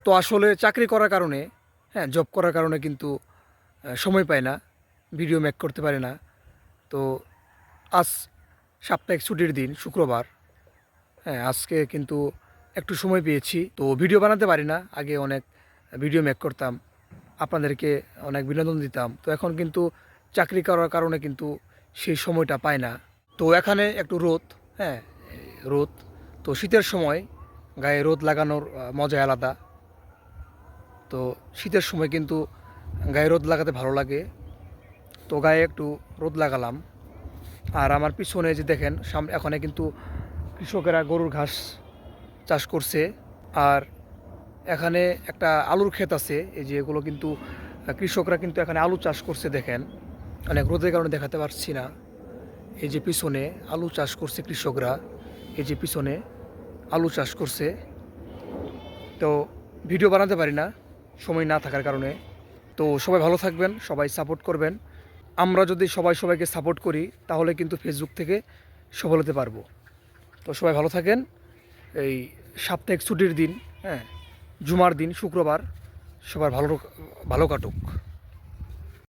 তো আসলে চাকরি করার কারণে, হ্যাঁ, জব করার কারণে কিন্তু সময় পাই না, ভিডিও মেক করতে পারি না। তো আজ সাপ্তাহিক ছুটির দিন, শুক্রবার, হ্যাঁ, আজকে কিন্তু একটু সময় পেয়েছি, তো ভিডিও বানাতে পারি না। আগে অনেক ভিডিও মেক করতাম, আপনাদেরকে অনেক বিনোদন দিতাম। তো এখন কিন্তু চাকরি করার কারণে কিন্তু সেই সময়টা পাই না। তো এখানে একটু রোদ, হ্যাঁ, রোদ। তো শীতের সময় গায়ে রোদ লাগানোর মজা আলাদা। তো শীতের সময় কিন্তু গায়ে রোদ লাগাতে ভালো লাগে। তো গায়ে একটু রোদ লাগালাম। আর আমার পিছনে যে দেখেন, সামনে এখানে কিন্তু কৃষকেরা গরুর ঘাস চাষ করছে। আর এখানে একটা আলুর ক্ষেত আছে, এই যে এগুলো কিন্তু কৃষকরা কিন্তু এখানে আলু চাষ করছে। দেখেন, অনেক রোদের কারণে দেখাতে পারছি না। এই যে পিছনে আলু চাষ করছে কৃষকরা, এই যে পিছনে আলু চাষ করছে। তো ভিডিও বানাতে পারি না সময় না থাকার কারণে। তো সবাই ভালো থাকবেন, সবাই সাপোর্ট করবেন। আমরা যদি সবাই সবাইকে সাপোর্ট করি তাহলে কিন্তু ফেসবুক থেকে সফল হতে পারবো। তো সবাই ভালো থাকেন। এই সাপ্তাহিক ছুটির দিন, হ্যাঁ, জুমার দিন, শুক্রবার, সবার ভালো ভালো কাটুক।